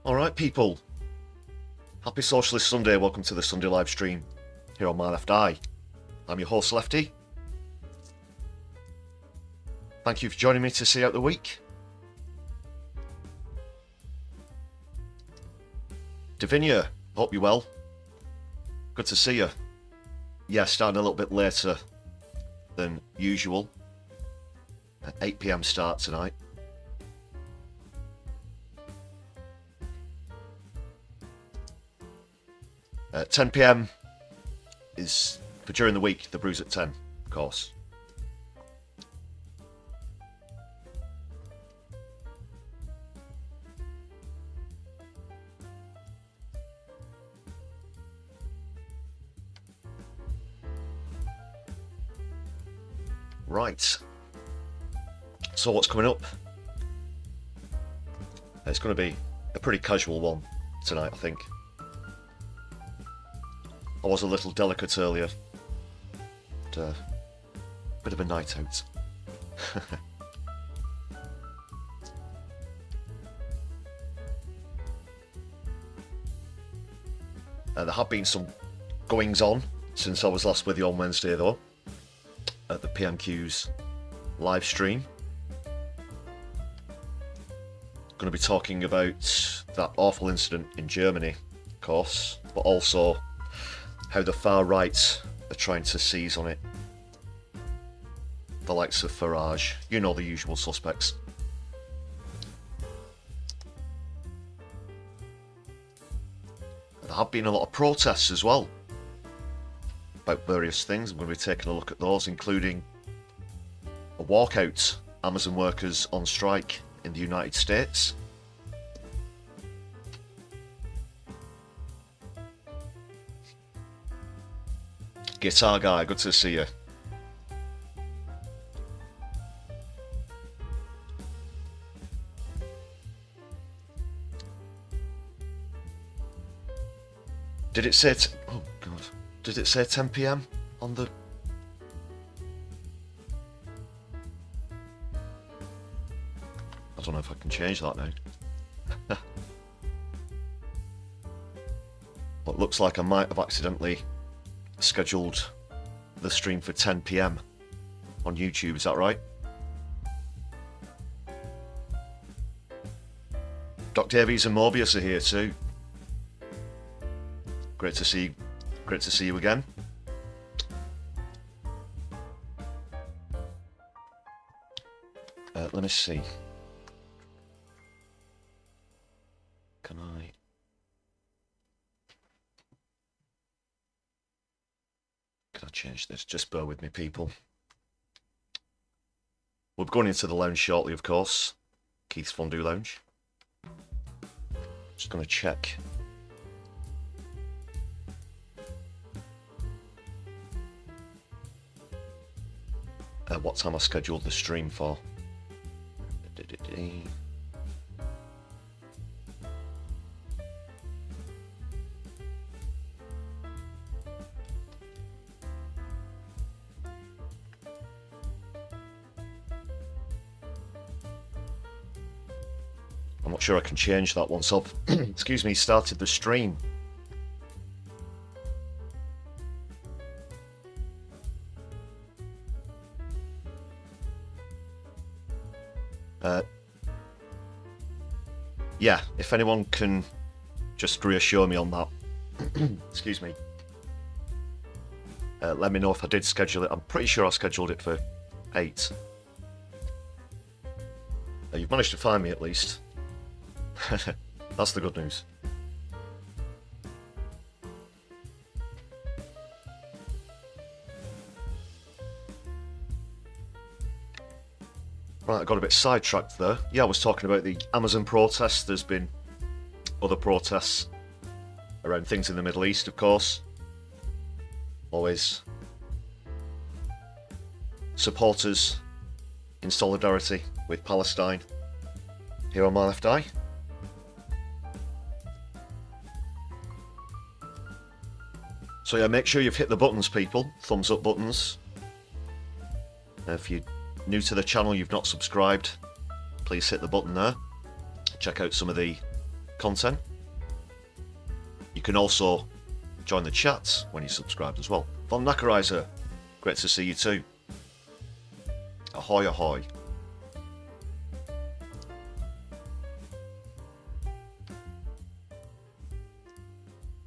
Alright people, happy Socialist Sunday, welcome to the Sunday live stream here on My Left Eye. I'm your host Lefty. Thank you for joining me to see out the week. Davinia, hope you're well. Good to see you. Yeah, starting a little bit later than usual. 8 PM start tonight. At 10 PM is for during the week, the brews at 10, of course. Right. So what's coming up? It's going to be a pretty casual one tonight, I think. I was a little delicate earlier. But, bit of a night out. There have been some goings on since I was last with you on Wednesday though, at the PMQ's live stream. Going to be talking about that awful incident in Germany, of course, but also how the far right are trying to seize on it. The likes of Farage, you know, the usual suspects. There have been a lot of protests as well about various things. I'm going to be taking a look at those, including a walkout, Amazon workers on strike in the United States. Guitar guy, good to see you. Did it say oh god, did it say 10 PM on the... I don't know if I can change that now. But looks like I might have accidentally scheduled the stream for 10 PM on YouTube, is that right? Doc Davies and Morbius are here too. Great to see you again. Let me see. Can I change this? Just bear with me, people. We're going into the lounge shortly, of course. Keith's Fondue Lounge. Just going to check. What time I scheduled the stream for. I'm not sure I can change that once I've excuse me, started the stream. Yeah, if anyone can just reassure me on that. Excuse me. Let me know if I did schedule it. I'm pretty sure I scheduled it for 8. You've managed to find me at least. That's the good news. Right, I got a bit sidetracked there. Yeah, I was talking about the Amazon protests. There's been other protests around things in the Middle East, of course. Always supporters in solidarity with Palestine here on My Left Eye. So yeah, make sure you've hit the buttons, people. Thumbs up buttons. If you're new to the channel, you've not subscribed, please hit the button there. Check out some of the content. You can also join the chat when you subscribe as well. Von Nakarizer, great to see you too. Ahoy, ahoy.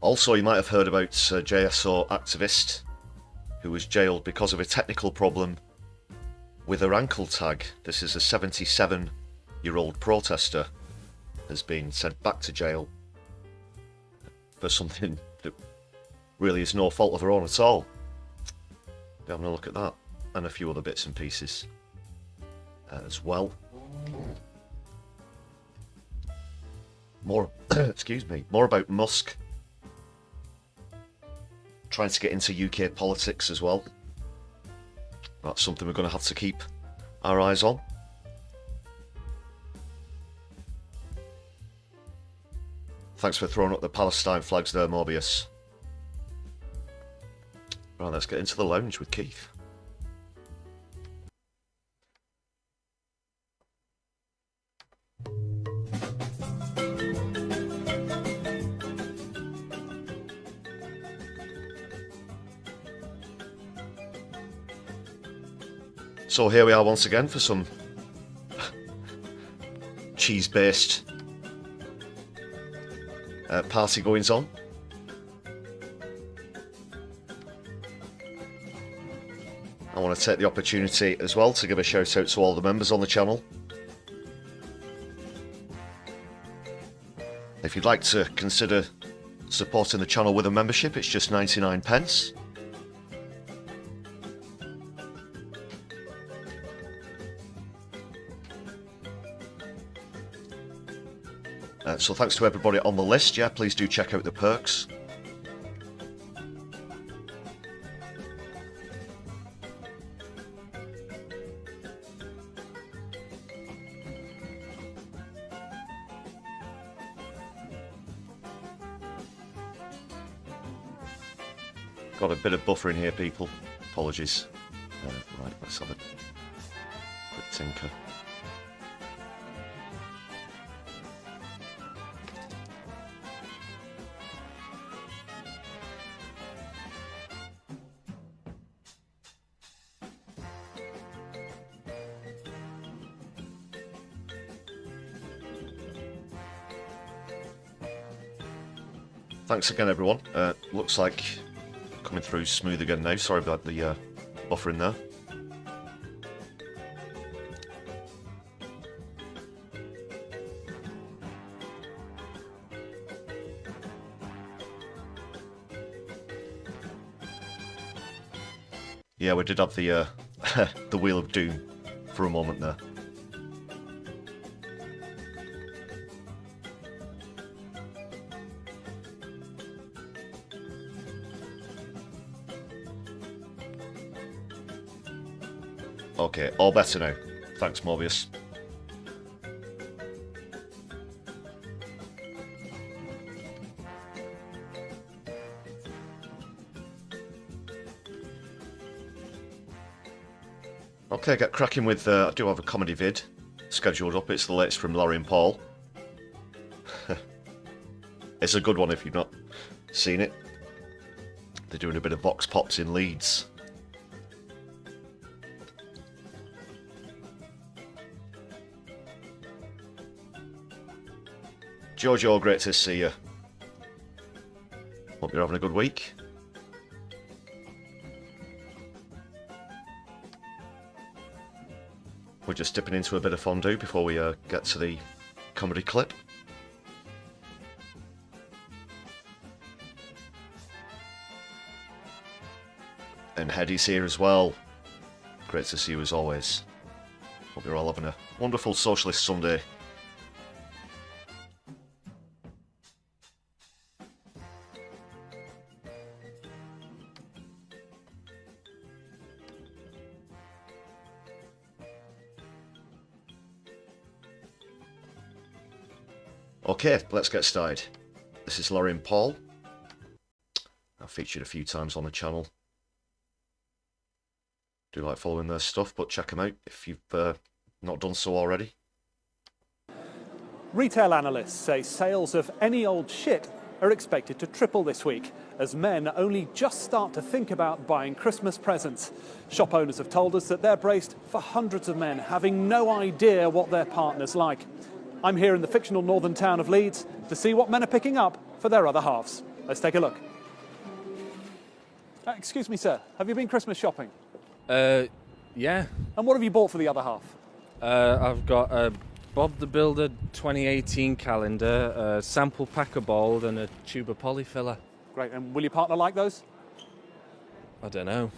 Also, you might have heard about JSO activist who was jailed because of a technical problem with her ankle tag. This is a 77-year-old protester has been sent back to jail for something that really is no fault of her own at all. Be having a look at that and a few other bits and pieces as well. More, excuse me, more about Musk trying to get into UK politics as well. That's something we're going to have to keep our eyes on. Thanks for throwing up the Palestine flags there, Morbius. Right, let's get into the lounge with Keith. So here we are once again for some cheese-based party goings on. I want to take the opportunity as well to give a shout out to all the members on the channel. If you'd like to consider supporting the channel with a membership, it's just 99 pence. So thanks to everybody on the list. Yeah, please do check out the perks. Got a bit of buffer in here, people. Apologies. Right, let's have a quick tinker. Thanks again, everyone. Looks like coming through smooth again now. Sorry about the buffer in there. Yeah, we did have the the Wheel of Doom for a moment there. Okay, all better now. Thanks, Morbius. Okay, get cracking with, I do have a comedy vid scheduled up. It's the latest from Larry and Paul. It's a good one if you've not seen it. They're doing a bit of Vox Pops in Leeds. Jojo, great to see you. Hope you're having a good week. We're just dipping into a bit of fondue before we get to the comedy clip. And Hedy's here as well. Great to see you as always. Hope you're all having a wonderful Socialist Sunday. Okay, let's get started. This is Laurie and Paul. I've featured a few times on the channel. Do like following their stuff, but check them out if you've not done so already. Retail analysts say sales of any old shit are expected to triple this week as men only just start to think about buying Christmas presents. Shop owners have told us that they're braced for hundreds of men having no idea what their partner's like. I'm here in the fictional northern town of Leeds to see what men are picking up for their other halves. Let's take a look. Excuse me, sir, have you been Christmas shopping? Yeah. And what have you bought for the other half? I've got a Bob the Builder 2018 calendar, a sample pack of Bald and a tube of polyfiller. Great, and will your partner like those? I don't know.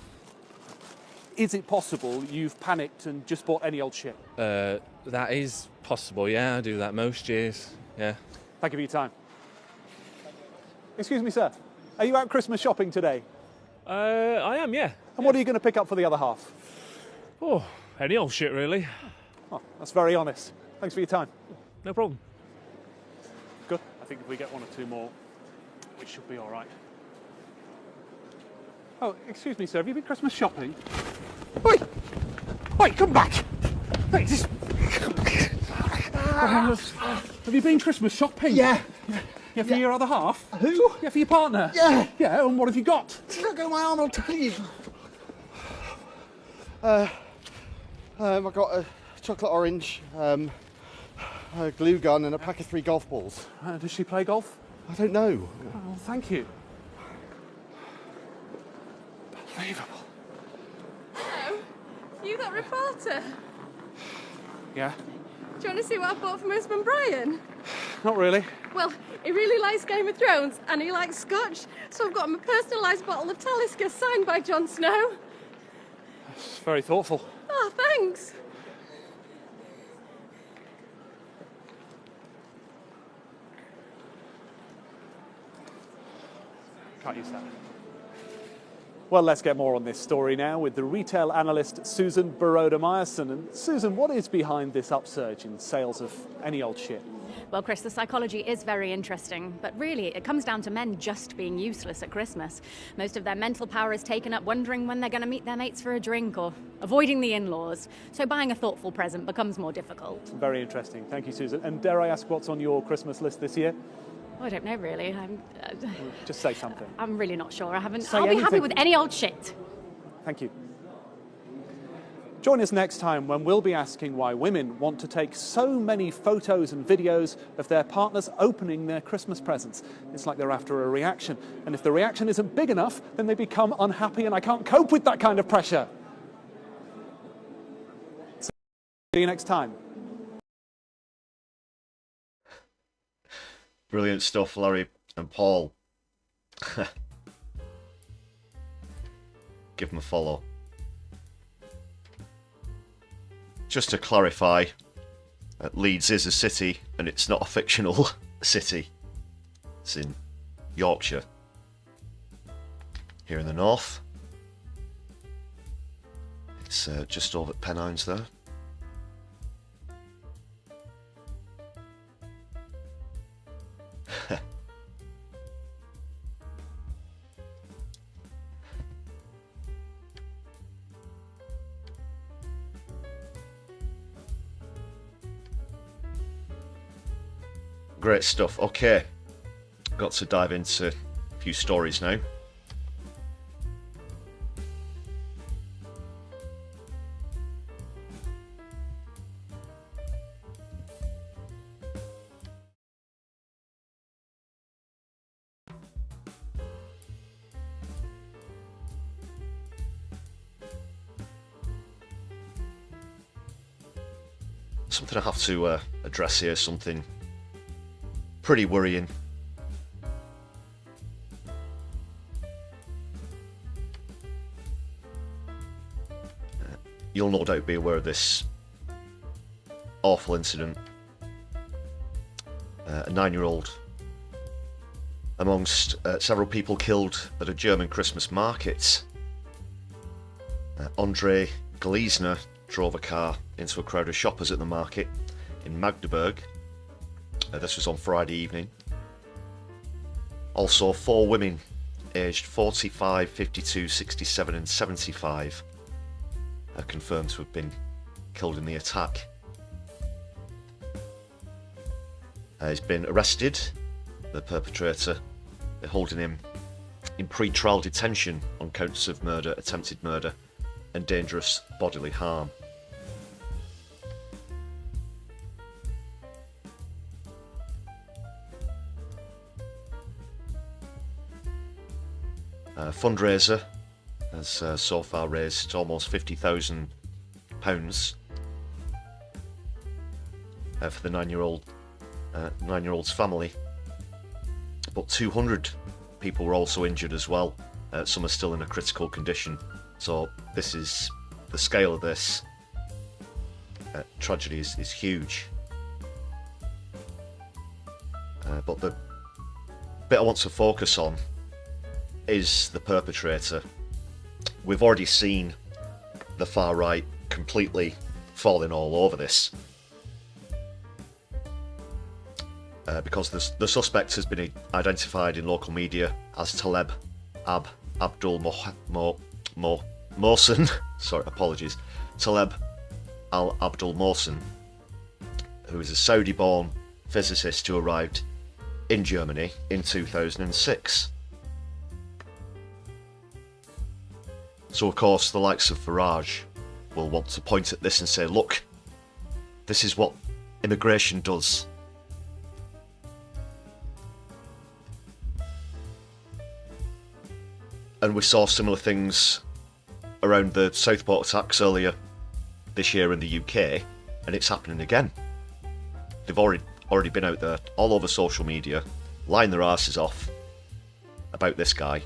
Is it possible you've panicked and just bought any old shit? That is possible, yeah, I do that most years, yeah. Thank you for your time. Excuse me, sir, are you out Christmas shopping today? I am, yeah. And what are you going to pick up for the other half? Oh, any old shit, really. Oh, that's very honest. Thanks for your time. No problem. Good. I think if we get one or two more, we should be all right. Oh, excuse me, sir. Have you been Christmas shopping? Wait! Wait, come back! Hey, this... Have you been Christmas shopping? Yeah. Yeah, for your other half? Who? Yeah, for your partner? Yeah. Yeah, and what have you got? Look at my arm, I'll tell you. I got a chocolate orange, a glue gun and a pack of 3 golf balls. Does she play golf? I don't know. Oh, thank you. Unbelievable. Hello, you that reporter? Yeah? Do you want to see what I bought from husband Brian? Not really. Well, he really likes Game of Thrones and he likes Scotch, so I've got him a personalised bottle of Talisker signed by Jon Snow. That's very thoughtful. Oh, thanks. Can't use that. Well, let's get more on this story now with the retail analyst Susan Baroda-Meyerson. And Susan, what is behind this upsurge in sales of any old shit? Well, Chris, the psychology is very interesting, but really it comes down to men just being useless at Christmas. Most of their mental power is taken up wondering when they're going to meet their mates for a drink or avoiding the in-laws. So buying a thoughtful present becomes more difficult. Very interesting. Thank you, Susan. And dare I ask what's on your Christmas list this year? Oh, I don't know, really. Just say something. I'm really not sure. I'll be anything. happy with any old shit. Thank you. Join us next time when we'll be asking why women want to take so many photos and videos of their partners opening their Christmas presents. It's like they're after a reaction. And if the reaction isn't big enough, then they become unhappy and I can't cope with that kind of pressure. So, see you next time. Brilliant stuff, Larry and Paul. Give them a follow. Just to clarify, Leeds is a city and it's not a fictional city. It's in Yorkshire, here in the north. It's just over at Pennines there. Great stuff. Okay, got to dive into a few stories now. Something I have to address here, something pretty worrying. You'll no doubt be aware of this awful incident. A 9-year-old amongst several people killed at a German Christmas market. Andre Gleisner drove a car into a crowd of shoppers at the market in Magdeberg. This was on Friday evening. Also, 4 women aged 45, 52, 67 and 75 are confirmed to have been killed in the attack. He's been arrested, the perpetrator. They're holding him in pre-trial detention on counts of murder, attempted murder, and dangerous bodily harm. Fundraiser has so far raised almost £50,000 for the 9-year-old's family, but 200 people were also injured as well. Some are still in a critical condition. So this is the scale of this tragedy is huge. But the bit I want to focus on is the perpetrator. We've already seen the far right completely falling all over this. Because the suspect has been identified in local media as Taleb Abdul Mohsen. Sorry, apologies. Taleb Abdul Mohsen, who is a Saudi-born physicist who arrived in Germany in 2006. So of course the likes of Farage will want to point at this and say, look, this is what immigration does. And we saw similar things around the Southport attacks earlier this year in the UK, and it's happening again. They've already been out there all over social media, lying their asses off about this guy.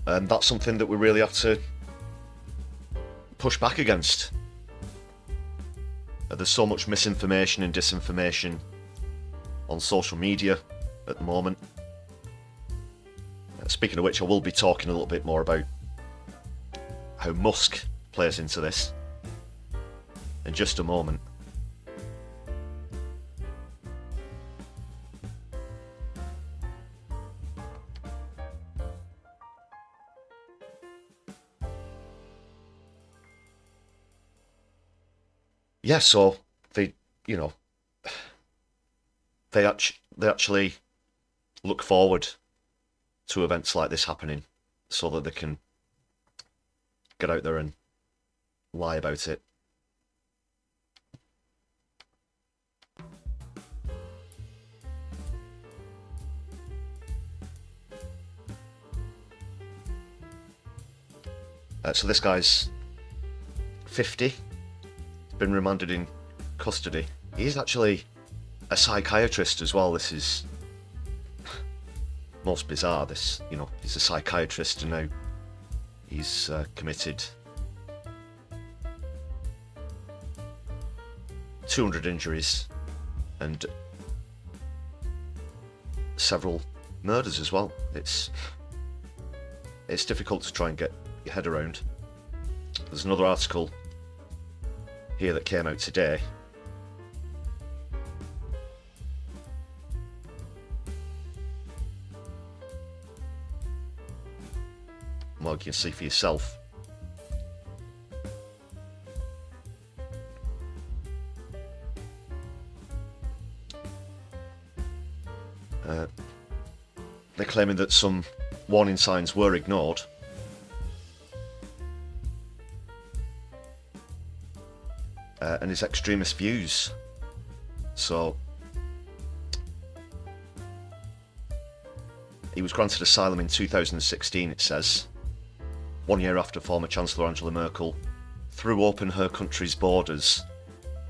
And that's something that we really have to push back against. There's so much misinformation and disinformation on social media at the moment. Speaking of which, I will be talking a little bit more about how Musk plays into this in just a moment. Yeah, so they actually look forward to events like this happening so that they can get out there and lie about it. So this guy's 50. Been remanded in custody. He's actually a psychiatrist as well. This is most bizarre. This, he's a psychiatrist and now he's committed 200 injuries and several murders as well. It's difficult to try and get your head around. There's another article here that came out today. Well, you can see for yourself. They're claiming that some warning signs were ignored. And his extremist views. So he was granted asylum in 2016, it says, 1 year after former Chancellor Angela Merkel threw open her country's borders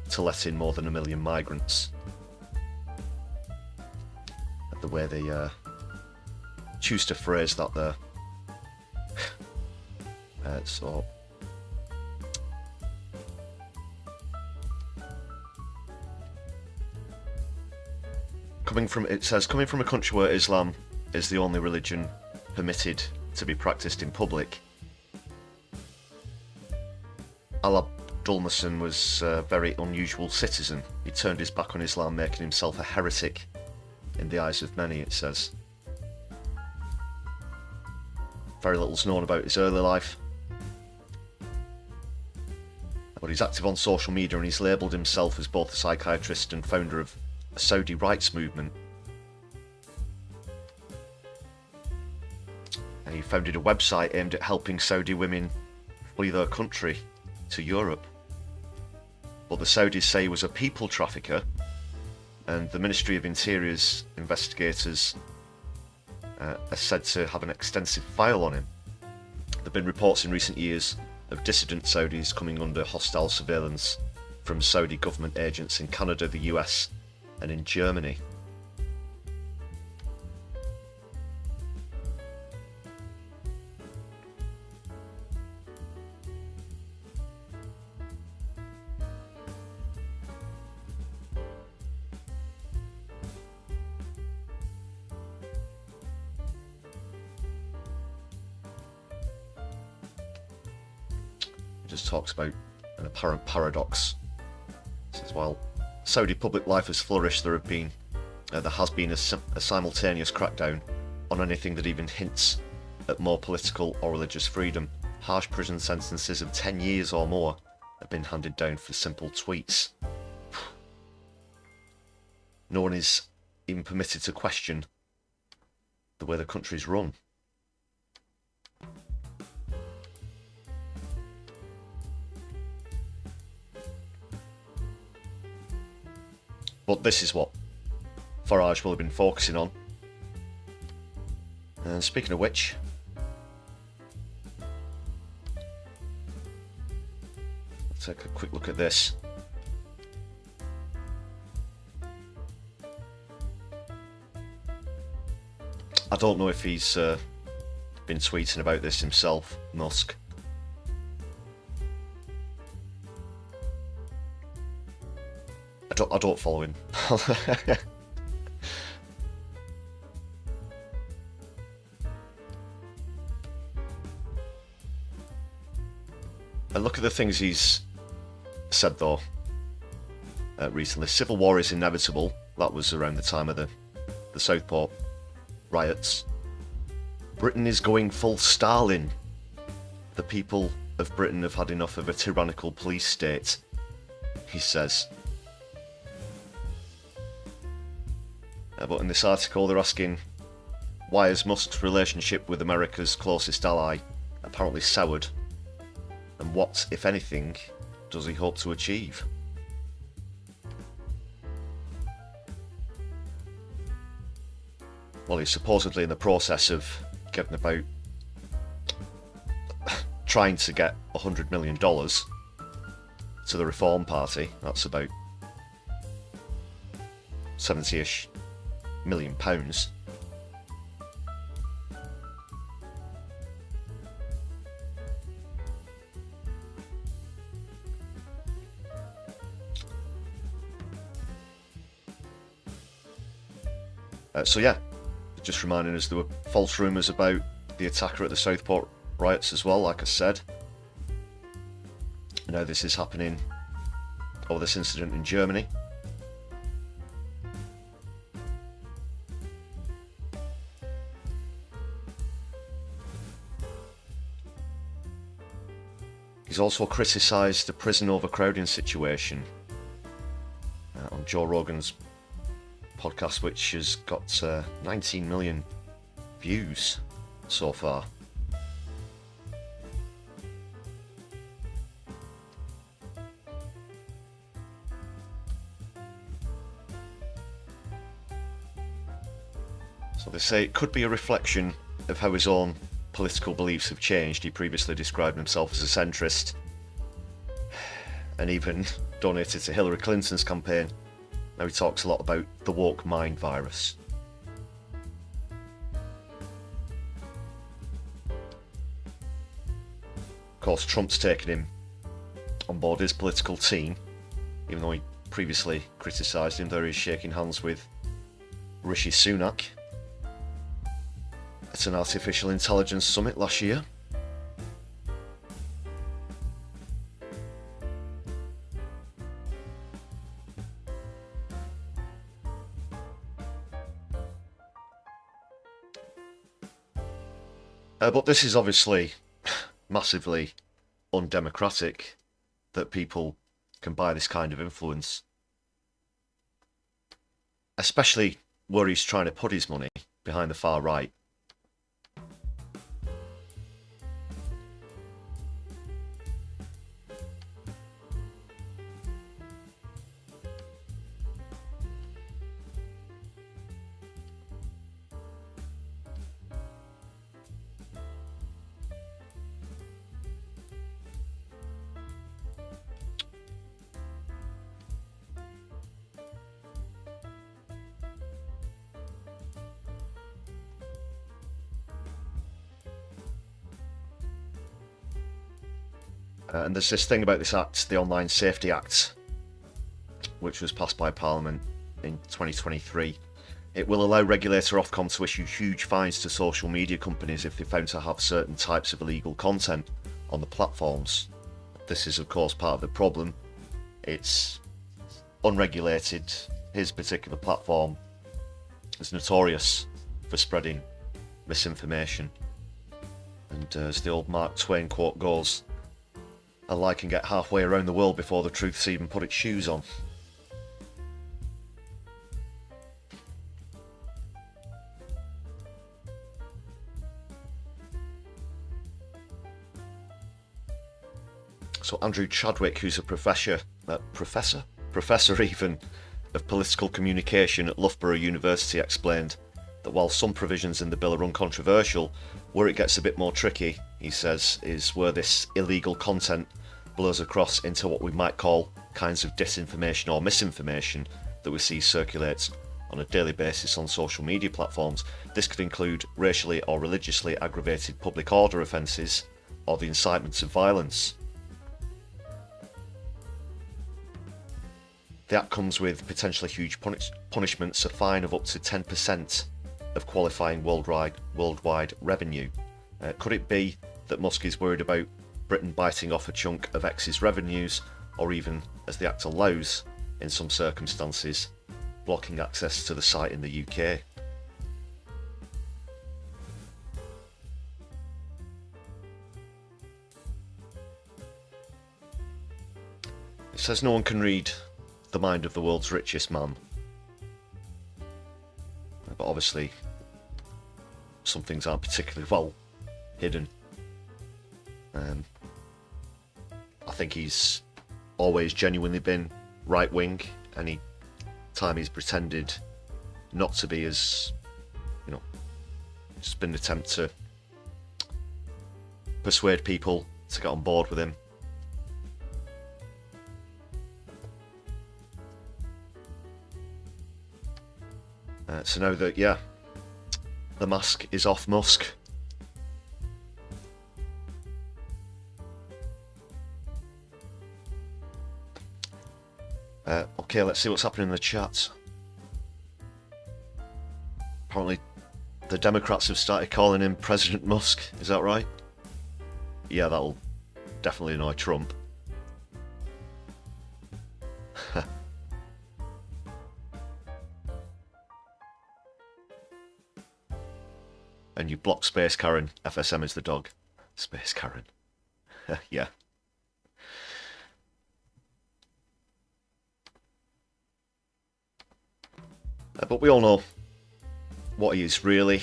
to let in more than 1 million migrants. The way they choose to phrase that there. So coming from a country where Islam is the only religion permitted to be practiced in public, Abdul Mohsen was a very unusual citizen. He turned his back on Islam, making himself a heretic in the eyes of many, it says. very little's known about his early life. But he's active on social media and he's labelled himself as both a psychiatrist and founder of a Saudi rights movement. And he founded a website aimed at helping Saudi women flee their country to Europe. But the Saudis say he was a people trafficker, and the Ministry of Interior's investigators are said to have an extensive file on him. There have been reports in recent years of dissident Saudis coming under hostile surveillance from Saudi government agents in Canada, the US, and in Germany. Just talks about an apparent paradox. It says, while Saudi public life has flourished, there has been a simultaneous crackdown on anything that even hints at more political or religious freedom. Harsh prison sentences of 10 years or more have been handed down for simple tweets. No one is even permitted to question the way the country's run. But this is what Farage will have been focusing on. And speaking of which, let's take a quick look at this. I don't know if he's been tweeting about this himself, Musk. I don't follow him. And look at the things he's said though recently. Civil war is inevitable. That was around the time of the Southport riots. Britain is going full Stalin. The people of Britain have had enough of a tyrannical police state, he says. But in this article they're asking, why has Musk's relationship with America's closest ally apparently soured, and what, if anything, does he hope to achieve? Well, he's supposedly in the process of getting about trying to get $100 million to the Reform Party. That's about 70-ish million pounds. So yeah, just reminding us there were false rumours about the attacker at the Southport riots as well, like I said. Now this is happening, or this incident in Germany. He's also criticised the prison overcrowding situation on Joe Rogan's podcast, which has got 19 million views so far. So they say it could be a reflection of how his own political beliefs have changed. He previously described himself as a centrist and even donated to Hillary Clinton's campaign. Now he talks a lot about the woke mind virus. Of course, Trump's taken him on board his political team, even though he previously criticised him. There he's shaking hands with Rishi Sunak at an artificial intelligence summit last year. But this is obviously massively undemocratic that people can buy this kind of influence. Especially where he's trying to put his money, behind the far right. And there's this thing about this act, the Online Safety Act, which was passed by Parliament in 2023. It will allow regulator Ofcom to issue huge fines to social media companies if they're found to have certain types of illegal content on the platforms. This is, of course, part of the problem. It's unregulated. His particular platform is notorious for spreading misinformation. And as the old Mark Twain quote goes, a lie can get halfway around the world before the truth's even put its shoes on. So Andrew Chadwick, who's a professor even, of political communication at Loughborough University, explained that while some provisions in the bill are uncontroversial, where it gets a bit more tricky, he says, is where this illegal content blows across into what we might call kinds of disinformation or misinformation that we see circulate on a daily basis on social media platforms. This could include racially or religiously aggravated public order offences or the incitement of violence. The act comes with potentially huge punishments, a fine of up to 10% of qualifying worldwide revenue. Could it be that Musk is worried about Britain biting off a chunk of X's revenues, or even, as the Act allows, in some circumstances, blocking access to the site in the UK? It says no one can read the mind of the world's richest man. But obviously, some things aren't particularly well hidden. I think he's always genuinely been right-wing. Any time he's pretended not to be, as it's been an attempt to persuade people to get on board with him. So now that, the mask is off Musk. Okay, let's see what's happening in the chat. Apparently, the Democrats have started calling him President Musk. Is that right? Yeah, that'll definitely annoy Trump. And you block Space Karen. FSM is the dog. Space Karen. Yeah. But we all know what he is really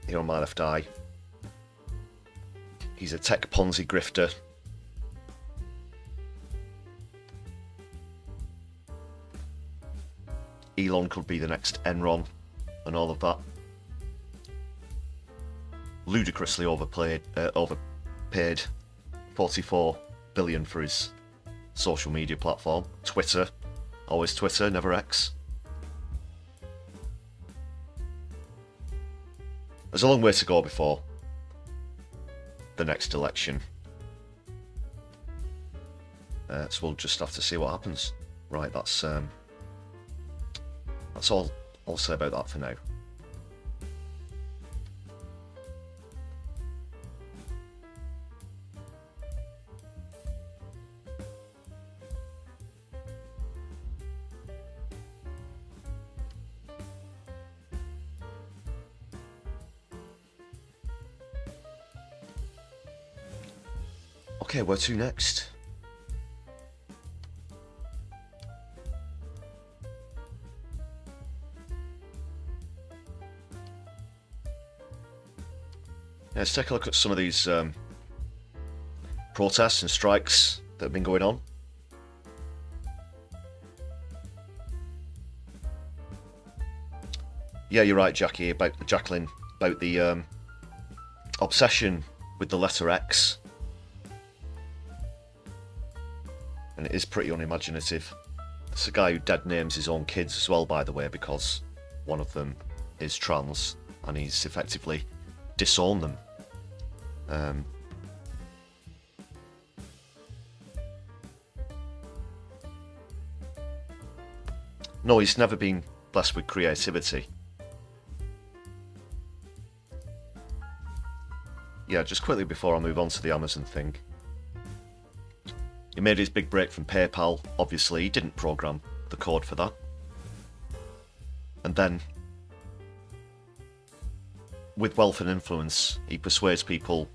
here on My Left Eye. He's a tech Ponzi grifter. Elon could be the next Enron and all of that. Ludicrously overpaid 44 billion for his social media platform. Twitter, always Twitter, never X. There's a long way to go before the next election. So we'll just have to see what happens. Right, that's all I'll say about that for now. Okay, where to next? Yeah, let's take a look at some of these protests and strikes that have been going on. Yeah, you're right, Jacqueline, about the obsession with the letter X. And it is pretty unimaginative. It's a guy who dead names his own kids as well, by the way, because one of them is trans, and he's effectively disowned them. No, he's never been blessed with creativity. Yeah, just quickly before I move on to the Amazon thing. He made his big break from PayPal. Obviously, he didn't program the code for that. And then, with wealth and influence, he persuades people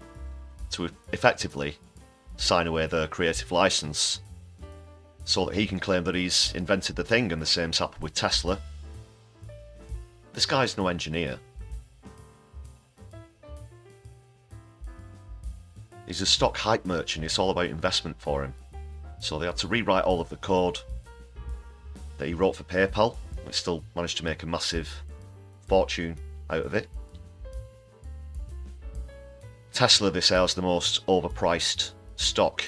to effectively sign away their creative license so that he can claim that he's invented the thing, and the same's happened with Tesla. This guy's no engineer. He's a stock hype merchant. It's all about investment for him. So they had to rewrite all of the code that he wrote for PayPal. But still managed to make a massive fortune out of it. Tesla, they say, is the most overpriced stock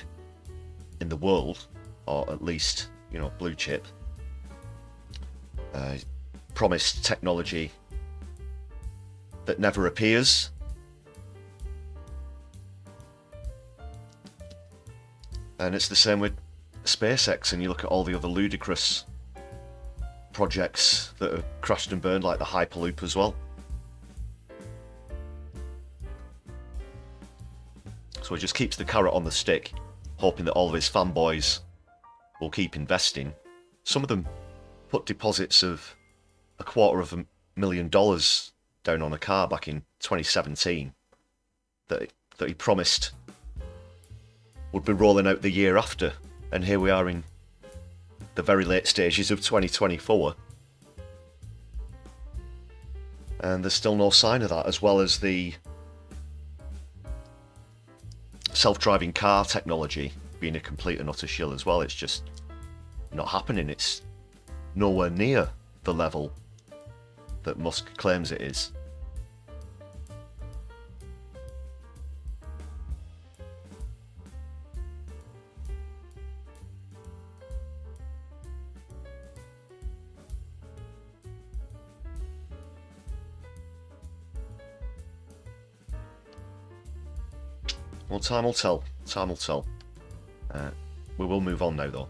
in the world, or at least, you know, blue chip. Promised technology that never appears. And it's the same with SpaceX, and you look at all the other ludicrous projects that have crashed and burned, like the Hyperloop as well. So he just keeps the carrot on the stick, hoping that all of his fanboys will keep investing. Some of them put deposits of $250,000 down on a car back in 2017 that he promised would be rolling out the year after, and here we are in the very late stages of 2024, and there's still no sign of that, as well as the self-driving car technology being a complete and utter shill as well. It's just not happening. It's nowhere near the level that Musk claims it is. Well, time will tell. Time will tell. We will move on now, though.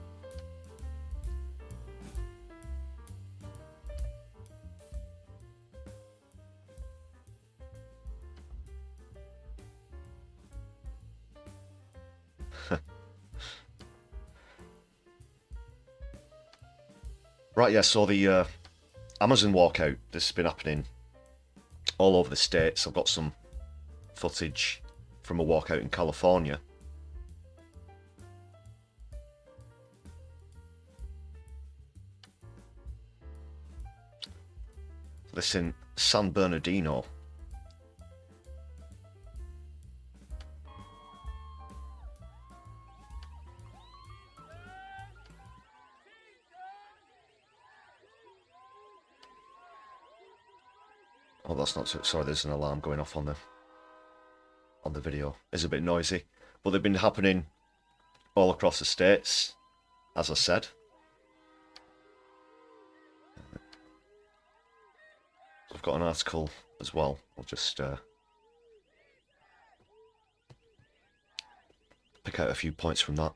Right, yeah, so the Amazon walkout, this has been happening all over the States. I've got some footage from a walkout in California. This in San Bernardino. Oh, that's not so, sorry, there's an alarm going off on the video. It's a bit noisy, but they've been happening all across the States, as I said. I've got an article as well. I'll just pick out a few points from that.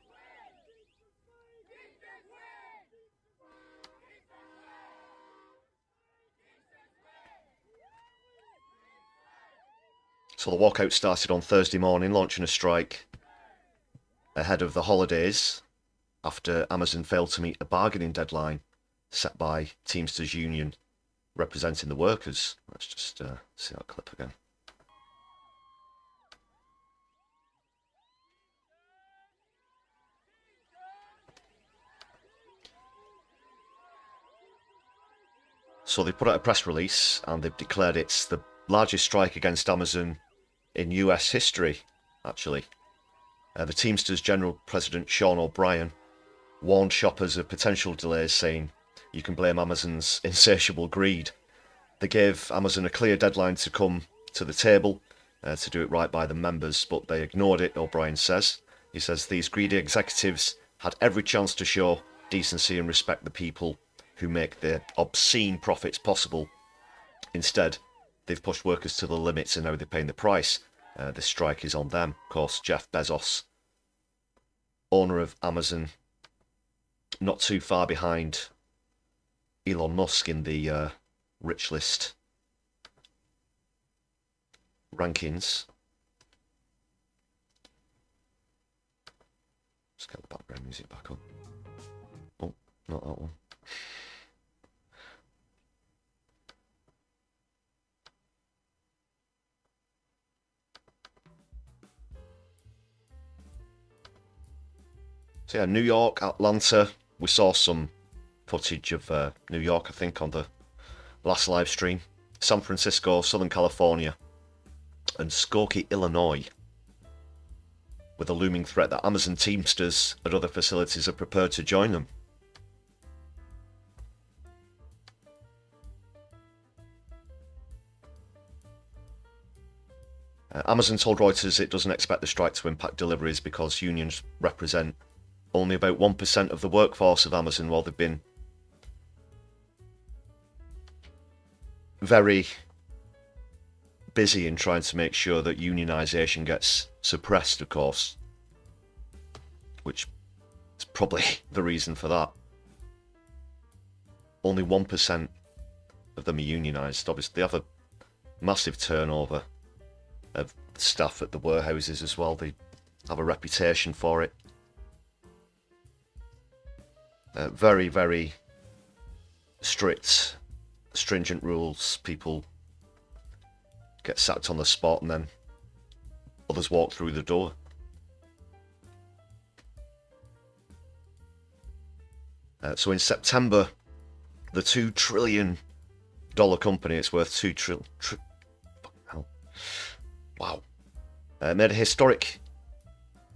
So the walkout started on Thursday morning, launching a strike ahead of the holidays after Amazon failed to meet a bargaining deadline set by Teamsters Union representing the workers. Let's just see that clip again. So they put out a press release and they've declared it's the largest strike against Amazon in US history, actually. The Teamsters General President Sean O'Brien warned shoppers of potential delays, saying you can blame Amazon's insatiable greed. They gave Amazon a clear deadline to come to the table to do it right by the members, but they ignored it, O'Brien says. He says these greedy executives had every chance to show decency and respect the people who make the obscene profits possible. Instead, they've pushed workers to the limits and now they're paying the price. This strike is on them. Of course, Jeff Bezos, owner of Amazon, not too far behind Elon Musk in the rich list rankings. Just get the background music back on. Oh, not that one. So yeah, New York, Atlanta. We saw some footage of New York, I think, on the last live stream. San Francisco, Southern California, and Skokie, Illinois, with a looming threat that Amazon Teamsters at other facilities are prepared to join them. Amazon told Reuters it doesn't expect the strike to impact deliveries because unions represent only about 1% of the workforce of Amazon, while they've been very busy in trying to make sure that unionisation gets suppressed, of course, which is probably the reason for that. Only 1% of them are unionised. Obviously, they have a massive turnover of staff at the warehouses as well. They have a reputation for it. Very, very strict, stringent rules. People get sacked on the spot and then others walk through the door. So in September, the $2 trillion company, it's worth $2 trillion. Wow.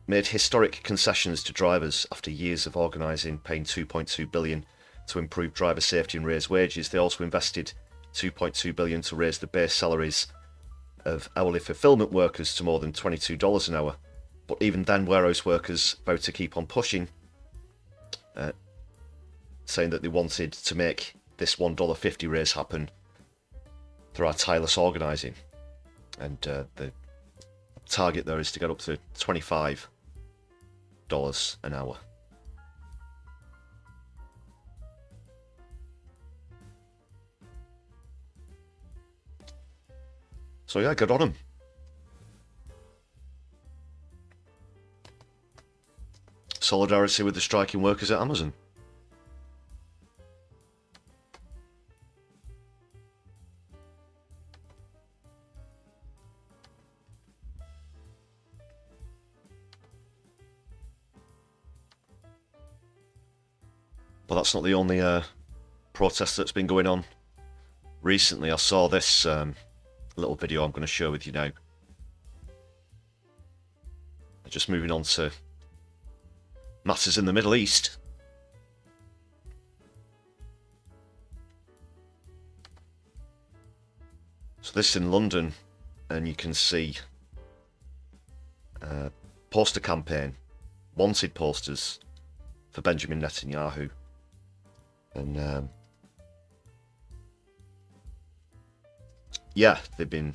Made historic concessions to drivers after years of organising, paying $2.2 billion to improve driver safety and raise wages. They also invested $2.2 billion to raise the base salaries of hourly fulfilment workers to more than $22 an hour. But even then, warehouse workers vowed to keep on pushing, saying that they wanted to make this $1.50 raise happen through our tireless organising. And the target there is to get up to $25 an hour. So yeah, good on them. Solidarity with the striking workers at Amazon. But that's not the only protest that's been going on recently. I saw this little video I'm going to share with you now. Just moving on to matters in the Middle East. So this is in London, and you can see poster campaign, wanted posters for Benjamin Netanyahu. And yeah, they've been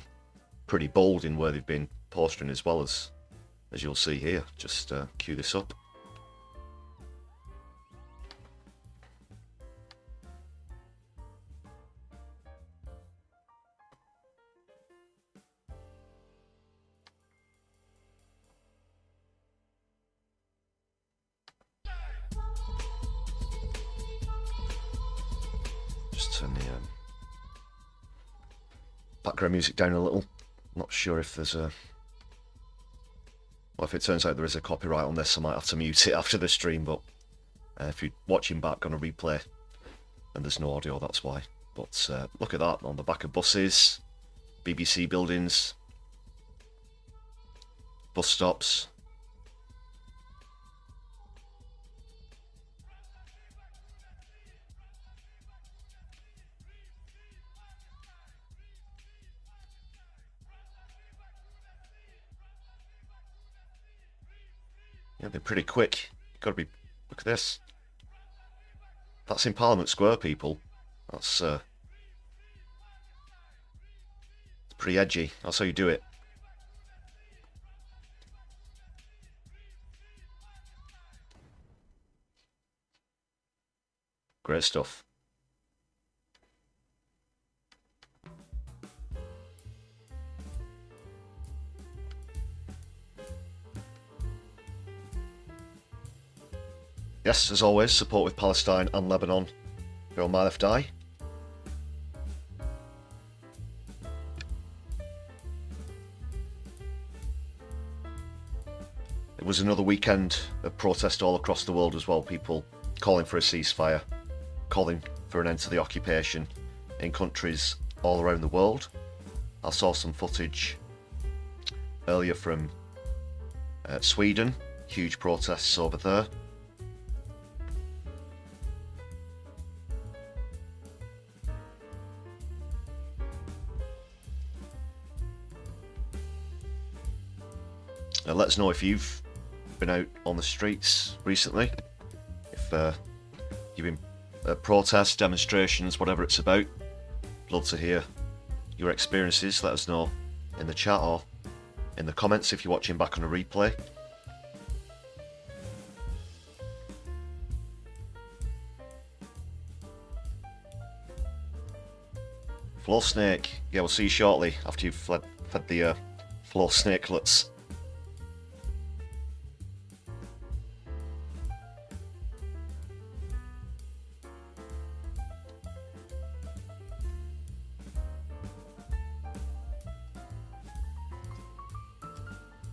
pretty bold in where they've been postering, as well as you'll see here. Just cue this up. Just turn the background music down a little. Not sure if there's a... Well, if it turns out there is a copyright on this, I might have to mute it after the stream, but if you're watching back on a replay and there's no audio, that's why. But look at that, on the back of buses, BBC buildings, bus stops. Yeah, they're pretty quick. You've got to be... Look at this. That's in Parliament Square, people. That's it's pretty edgy. That's how you do it. Great stuff. Yes, as always, support with Palestine and Lebanon. Here on My Left Eye. It was another weekend of protest all across the world as well. People calling for a ceasefire, calling for an end to the occupation in countries all around the world. I saw some footage earlier from Sweden. Huge protests over there. Let us know if you've been out on the streets recently, if you've been protests, demonstrations, whatever it's about. Love to hear your experiences. Let us know in the chat or in the comments if you're watching back on a replay. Floor snake. Yeah, we'll see you shortly after you've fed the floor snakelets.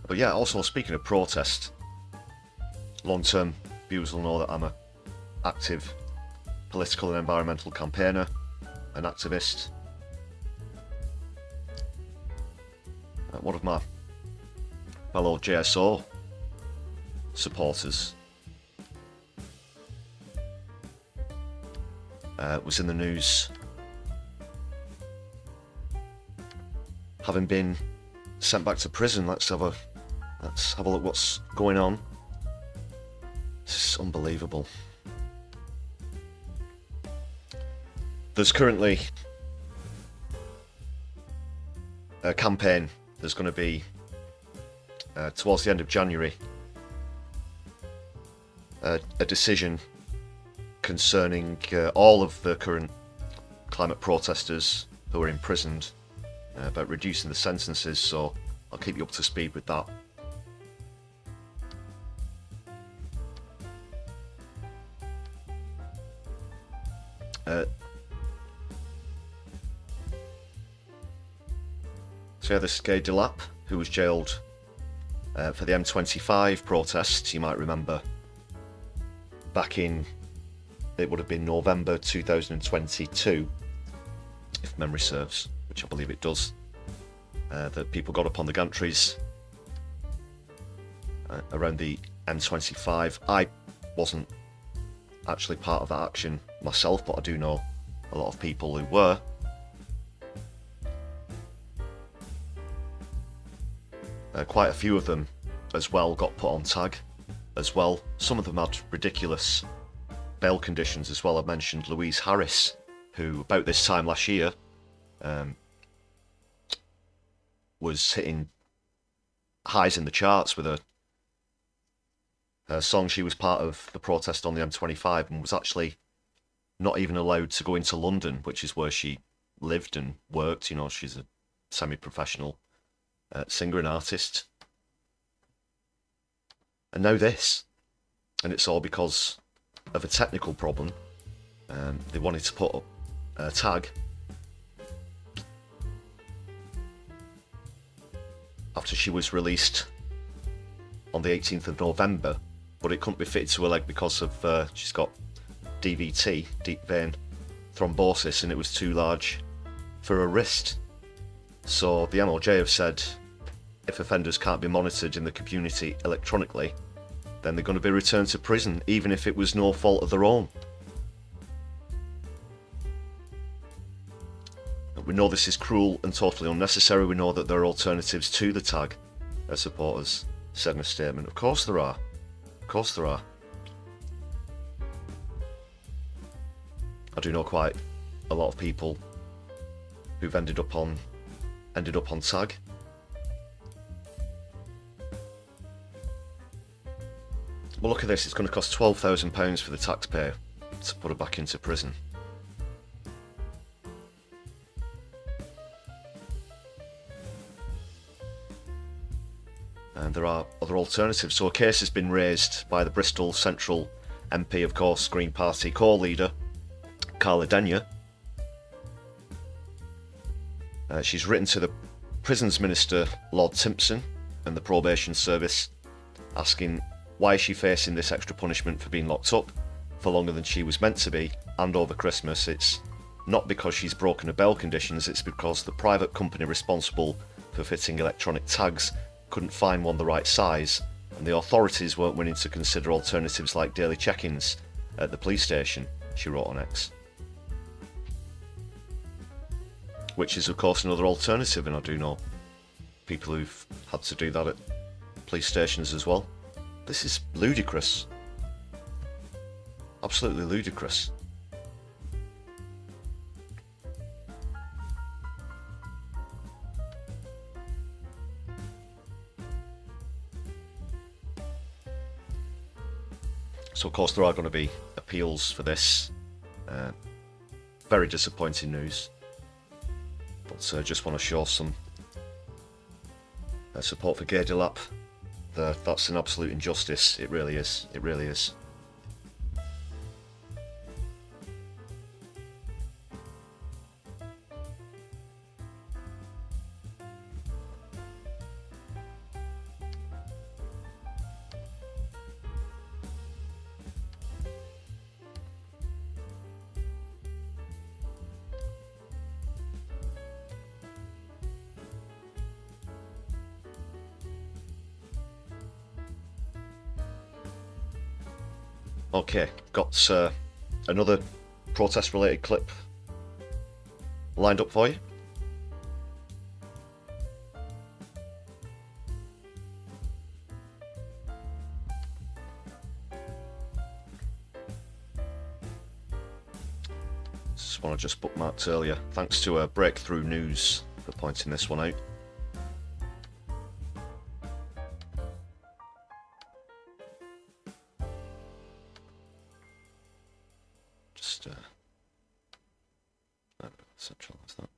But yeah, also speaking of protest, long-term viewers will know that I'm an active political and environmental campaigner, an activist. One of my fellow JSO supporters was in the news having been sent back to prison. Let's have a look what's going on. This is unbelievable. There's currently a campaign. There's going to be towards the end of January a decision concerning all of the current climate protesters who are imprisoned about reducing the sentences, so I'll keep you up to speed with that. So yeah, this is Gay Delap, who was jailed for the M25 protests, you might remember, back in, it would have been November 2022, if memory serves, which I believe it does, that people got up on the gantries around the M25. I wasn't actually part of that action myself, but I do know a lot of people who were. Quite a few of them as well got put on tag as well. Some of them had ridiculous bail conditions as well. I mentioned Louise Harris, who about this time last year was hitting highs in the charts with her song. She was part of the protest on the M25 and was actually not even allowed to go into London, which is where she lived and worked. You know, she's a semi-professional singer and artist. And now this. And it's all because of a technical problem. They wanted to put up a tag after she was released on the 18th of November, but it couldn't be fitted to her leg because of she's got DVT, deep vein thrombosis and it was too large for her wrist. So the MOJ have said if offenders can't be monitored in the community electronically, then they're going to be returned to prison, even if it was no fault of their own. We know this is cruel and totally unnecessary. We know that there are alternatives to the tag, as supporters said in a statement. Of course there are. Of course there are. I do know quite a lot of people who've ended up on tag. Well, look at this. It's going to cost £12,000 for the taxpayer to put her back into prison. And there are other alternatives. So a case has been raised by the Bristol Central MP, of course, Green Party core leader, Carla Denyer. She's written to the Prisons Minister, Lord Timpson, and the Probation Service, asking why is she facing this extra punishment for being locked up for longer than she was meant to be, and over Christmas. It's not because she's broken her bail conditions, it's because the private company responsible for fitting electronic tags couldn't find one the right size, and the authorities weren't willing to consider alternatives like daily check-ins at the police station, she wrote on X. Which is of course another alternative, and I do know people who've had to do that at police stations as well. This is ludicrous. Absolutely ludicrous. So of course there are going to be appeals for this. Very disappointing news. But just want to show some support for Gadelap. That's an absolute injustice. It really is. It really is. Okay, got another protest-related clip lined up for you. This is one I just bookmarked earlier. Thanks to Breakthrough News for pointing this one out. Centralize that.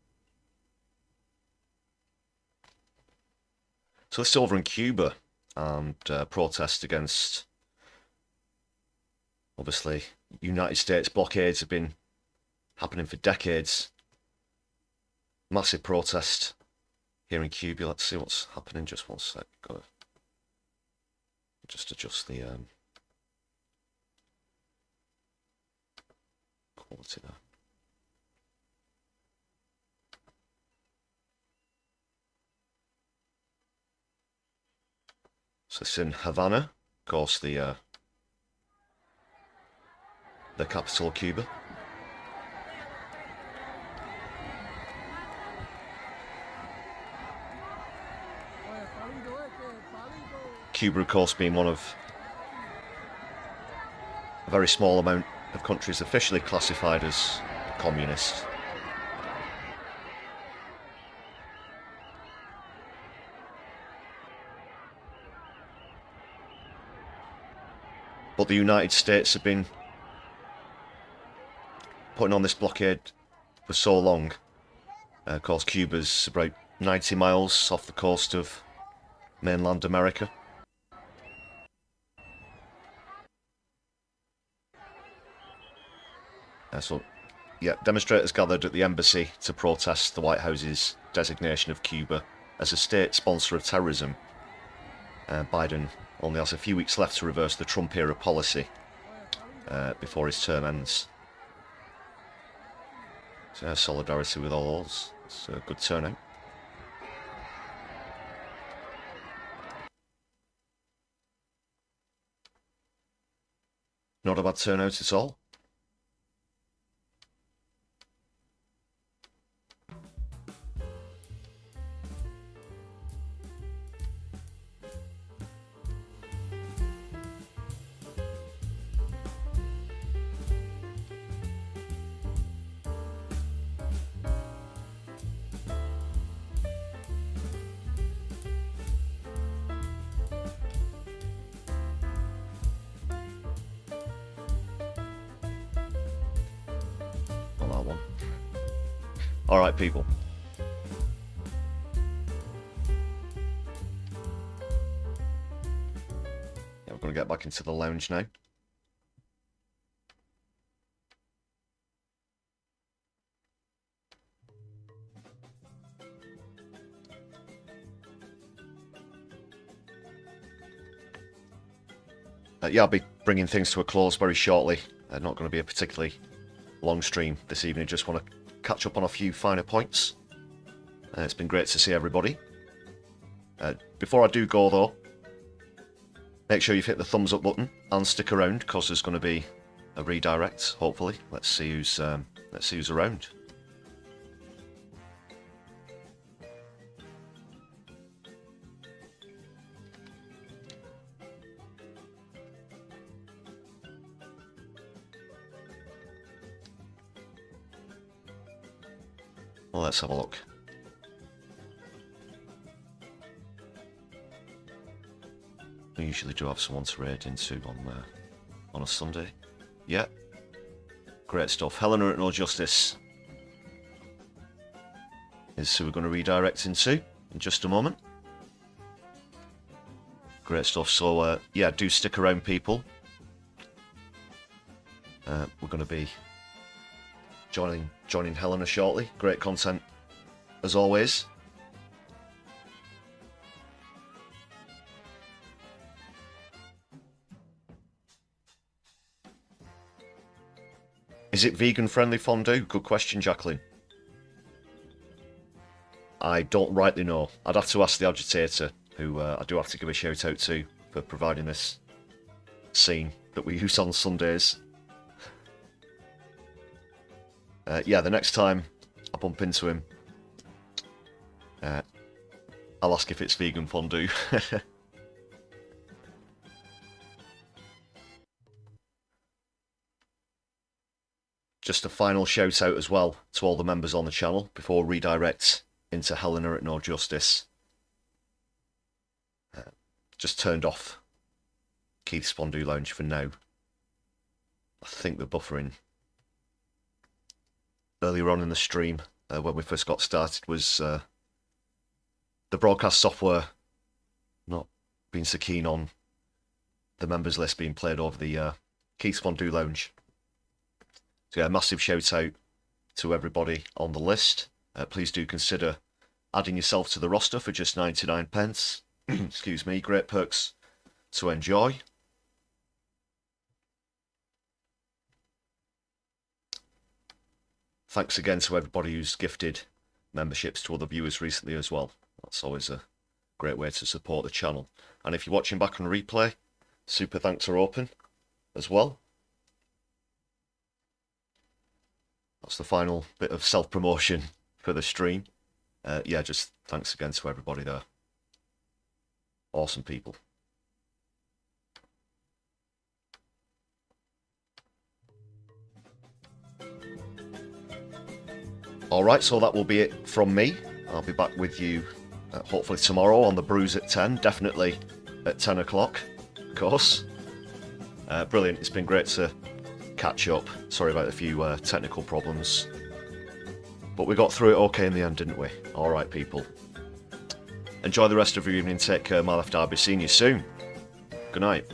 So this is over in Cuba, and protest against, obviously, United States blockades have been happening for decades. Massive protest here in Cuba. Let's see what's happening. Just one sec. Got to just adjust the quality there. So it's in Havana, of course, the capital of Cuba. Cuba, of course, being one of a very small amount of countries officially classified as communist. But the United States have been putting on this blockade for so long. Of course, Cuba's about 90 miles off the coast of mainland America. So, yeah, demonstrators gathered at the embassy to protest the White House's designation of Cuba as a state sponsor of terrorism. Biden only has a few weeks left to reverse the Trump-era policy before his term ends. So, solidarity with all those. It's a good turnout. Not a bad turnout at all. Alright, people. Yeah, we're going to get back into the lounge now. Yeah, I'll be bringing things to a close very shortly. Not going to be a particularly long stream this evening. Just want to catch up on a few finer points. It's been great to see everybody. Before I do go though, make sure you've hit the thumbs up button and stick around because there's going to be a redirect. Hopefully, let's see who's around. Well, let's have a look. We usually do have someone to raid into on a Sunday. Yeah. Great stuff. Helena at No Justice is who we're going to redirect into in just a moment. Great stuff. So, yeah, do stick around, people. We're going to be joining Helena shortly. Great content as always. Is it vegan friendly fondue? Good question, Jacqueline. I don't rightly know. I'd have to ask the Agitator, who I do have to give a shout out to for providing this scene that we use on Sundays. Yeah, the next time I bump into him, I'll ask if it's vegan fondue. Just a final shout out as well to all the members on the channel before redirect into Helena at No Justice. Just turned off Keith's Fondue Lounge for now. I think the buffering earlier on in the stream, when we first got started, was the broadcast software not being so keen on the members list being played over the Keith's Fondue Lounge. So yeah, massive shout out to everybody on the list. Please do consider adding yourself to the roster for just 99 pence. Excuse me, great perks to enjoy. Thanks again to everybody who's gifted memberships to other viewers recently as well. That's always a great way to support the channel. And if you're watching back on replay, super thanks are open as well. That's the final bit of self-promotion for the stream. Yeah, just thanks again to everybody there. Awesome people. Alright, so that will be it from me. I'll be back with you hopefully tomorrow on the Brews at 10. Definitely at 10 o'clock, of course. Brilliant, it's been great to catch up. Sorry about a few technical problems. But we got through it okay in the end, didn't we? Alright, people. Enjoy the rest of your evening. Take care, my left. I'll be seeing you soon. Good night.